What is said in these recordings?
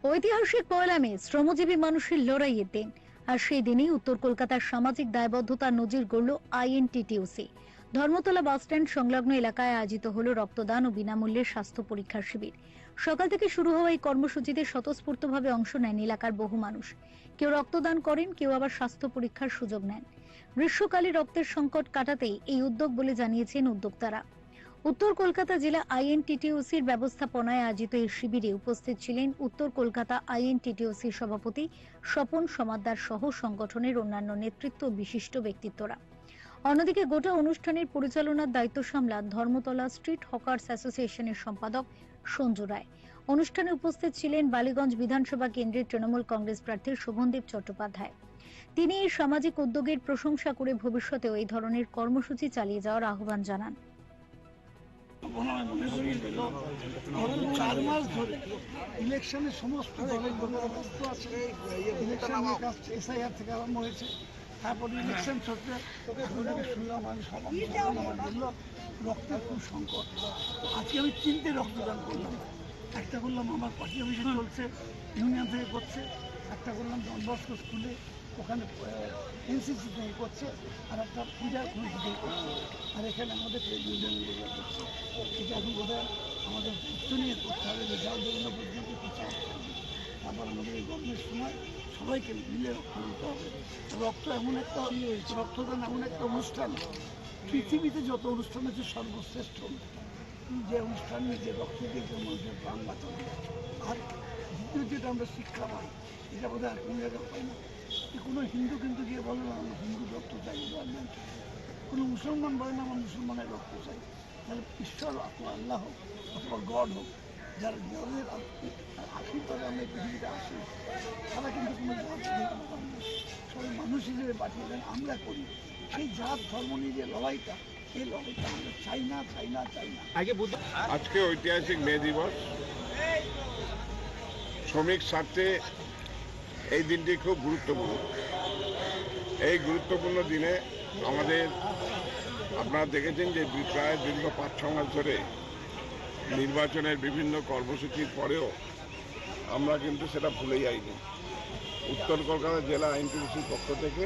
ঐতিহাসিক ১লা মে শ্রমজীবী মানুষের লড়াইয়ের দিন, আর সেই দিনেই উত্তর কলকাতার সামাজিক দায়বদ্ধতার নজির গড়ল আইএনটিটিইউসি। ধর্মতলা বাসস্ট্যান্ড সংলগ্ন এলাকায় আয়োজিত হল রক্তদান ও বিনামূল্যে স্বাস্থ্য পরীক্ষার শিবির। সকাল থেকে শুরু হওয়া এই কর্মসূচিতে স্বতঃস্ফূর্তভাবে অংশ নেন এলাকার বহু মানুষ। কেউ রক্তদান করেন, কেউ আবার স্বাস্থ্য পরীক্ষার সুযোগ নেন। গ্রীষ্মকালে রক্তের সংকট কাটাতেই এই উদ্যোগ বলে জানিয়েছেন উদ্যোক্তারা। উত্তর কলকাতা জেলা আইএনটিটিইউসির ব্যবস্থাপনায় আয়োজিত এই শিবিরে উপস্থিত ছিলেন উত্তর কলকাতা আইএনটিটিইউসির সভাপতি স্বপন সমাদ্দার সহ সংগঠনের অন্যান্য নেতৃত্ব ও বিশিষ্ট ব্যক্তিত্বরা। অন্যদিকে গোটা অনুষ্ঠানের পরিচালনার দায়িত্ব সামলান ধর্মতলা স্ট্রিট হকার্স অ্যাসোসিয়েশনের সম্পাদক সঞ্জু রায়। অনুষ্ঠানে উপস্থিত ছিলেন বালিগঞ্জ বিধানসভা কেন্দ্রের তৃণমূল কংগ্রেস প্রার্থী শোভনদেব চট্টোপাধ্যায়। তিনি এই সামাজিক উদ্যোগের প্রশংসা করে ভবিষ্যতেও এই ধরনের কর্মসূচি চালিয়ে যাওয়ার আহ্বান জানান। 4 মাস ধরে ইলেকশনের সমস্ত দলের লোকেরা ব্যস্ত আছে। ইলেকশনের কাজ এসআইআর থেকে আরম্ভ হয়েছে, তারপরে ইলেকশন চলছে। শুনলাম আমি সবাই বললো রক্তের খুব সংকট। আজকে আমি 3টে রক্তদান করলাম। একটা করলাম আমার পার্টি অফিসে চলছে, ইউনিয়ন থেকে করছে। একটা করলাম ডন বস্কো স্কুলে, ওখানে এনসিসি থেকে করছে। আর একটা পূজার খুঁজ দিয়ে করছে। আর এখানে আমাদের ইউনিয়নের করছে। এটা এখন বোধহয় আমাদের দায়িত্ব নিয়ে করতে হবে যে যার জন্য পর্যন্ত প্রচার করবে। তারপর আমাদের এই গরমের সময় সবাইকে মিলে রক্ত দিতে হবে। রক্ত এমন একটা রক্তদান এমন একটা অনুষ্ঠান, পৃথিবীতে যত অনুষ্ঠান আছে সর্বশ্রেষ্ঠ অনুষ্ঠান। যে অনুষ্ঠান নিয়ে যে রক্ত দিয়ে মানুষের প্রাণ বাঁচানো। আর দ্বিতীয় যেটা আমরা শিক্ষা পাই, এটা বোধ হয় কোনো জায়গায় পাই না। কোনো হিন্দু কিন্তু গিয়ে বলে না আমরা হিন্দু রক্ত চাই, কোনো মুসলমান বলে না আমরা মুসলমানের রক্ত চাই। তাহলে ঈশ্বর অথবা আল্লাহ হোক অথবা গড হোক, যারা যাদের আশীর্বাদে আমরা পৃথিবীতে আসি, তারা কিন্তু কোনো জাত পান না, সবাই মানুষ হিসেবে পাঠিয়ে দেন। আমরা করি সেই জাত ধর্ম নিয়ে যে লড়াইটা, এই লড়াইটা আমরা চাই না চাই না চাই না। আজকে ঐতিহাসিক মে দিবস, শ্রমিক স্বার্থে এই দিনটি খুব গুরুত্বপূর্ণ। এই গুরুত্বপূর্ণ দিনে আমাদের আপনারা দেখেছেন যে প্রায় দীর্ঘ 5-6 মাস ধরে নির্বাচনের বিভিন্ন কর্মসূচির পরেও আমরা কিন্তু সেটা ভুলে যাইনি। উত্তর কলকাতা জেলা আইনটিটিইউসির পক্ষ থেকে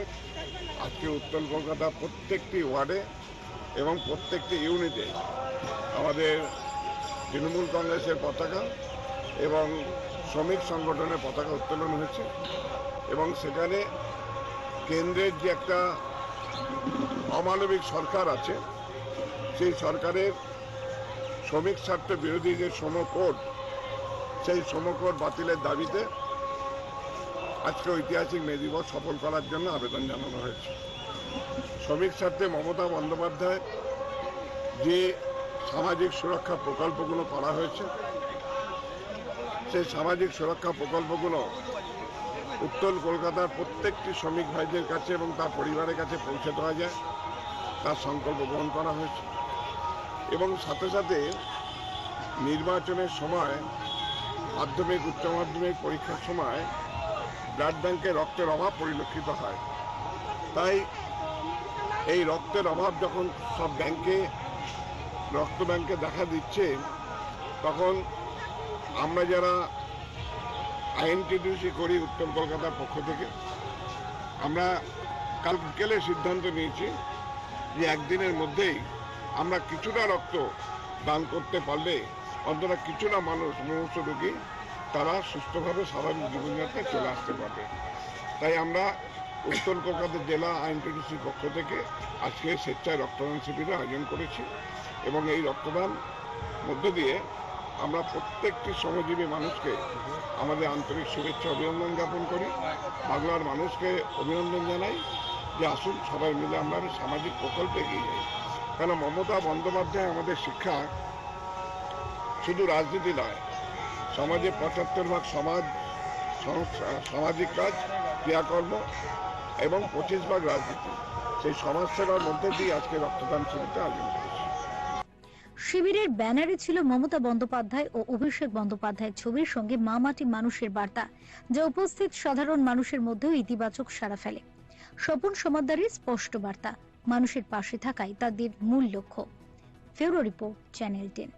আজকে উত্তর কলকাতা প্রত্যেকটি ওয়ার্ডে এবং প্রত্যেকটি ইউনিটে আমাদের তৃণমূল কংগ্রেসের পতাকা এবং শ্রমিক সংগঠনের পতাকা উত্তোলন হয়েছে। এবং সেখানে কেন্দ্রের যে একটা অমানবিক সরকার আছে, সেই সরকারের শ্রমিক স্বার্থ বিরোধী যে শ্রম কোড, সেই শ্রম কোড বাতিলের দাবিতে আজকে ঐতিহাসিক মে দিবস সফল করার জন্য আবেদন জানানো হয়েছে। শ্রমিক স্বার্থে মমতা বন্দ্যোপাধ্যায় যে সামাজিক সুরক্ষা প্রকল্পগুলো করা হয়েছে, সেই সামাজিক সুরক্ষা প্রকল্পগুলো উত্তর কলকাতার প্রত্যেকটি শ্রমিক ভাইদের কাছে এবং তার পরিবারের কাছে পৌঁছে দেওয়া যায়, তার সংকল্প গ্রহণ করা হয়েছে। এবং সাথে সাথে নির্বাচনের সময় মাধ্যমিক উচ্চ মাধ্যমিক পরীক্ষার সময় ব্লাড ব্যাংকে রক্তের অভাব পরিলক্ষিত হয়। তাই এই রক্তের অভাব যখন সব ব্যাংকে রক্ত ব্যাংকে দেখা দিচ্ছে, তখন আমরা যারা আইএনটিটিইউসি করি উত্তর কলকাতার পক্ষ থেকে, আমরা কাল বিকেলে সিদ্ধান্ত নিয়েছি যে একদিনের মধ্যেই আমরা কিছুটা রক্ত দান করতে পারলে অন্তত কিছুটা মানুষ মুমূর্ষু রোগী তারা সুস্থভাবে স্বাভাবিক জীবনযাত্রায় চলে আসতে পারবে। তাই আমরা উত্তর কলকাতা জেলা আইএনটিটিইউসির পক্ষ থেকে আজকে স্বেচ্ছায় রক্তদান শিবিরের আয়োজন করেছি। এবং এই রক্তদান মধ্য দিয়ে আমরা প্রত্যেকটি শ্রমজীবী মানুষকে আমাদের আন্তরিক শুভেচ্ছা অভিনন্দন জ্ঞাপন করি। বাংলার মানুষকে অভিনন্দন জানাই যে আসুন সবাই মিলে আমরা সামাজিক প্রকল্পে এগিয়ে যাই। কেন মমতা বন্দ্যোপাধ্যায় আমাদের শিক্ষা শুধু রাজনীতি নয়, সমাজে 75 ভাগ সামাজিক কাজ ক্রিয়াকর্ম এবং 25 ভাগ রাজনীতি, সেই সমাজসেবার মধ্যে দিয়ে আজকে রক্তদান শিবিরটা আয়োজন করেছি। শিবিরের ব্যানারে ছিল মমতা বন্দ্যোপাধ্যায় ও অভিষেক বন্দ্যোপাধ্যায়ের ছবির সঙ্গে মা মাটি মানুষের বার্তা, যা উপস্থিত সাধারণ মানুষের মধ্যেও ইতিবাচক সাড়া ফেলে। স্বপন সমাদ্দারের স্পষ্ট বার্তা, মানুষের পাশে থাকাই তাদের মূল লক্ষ্য। ফেরো রিপোর্ট, চ্যানেল 10।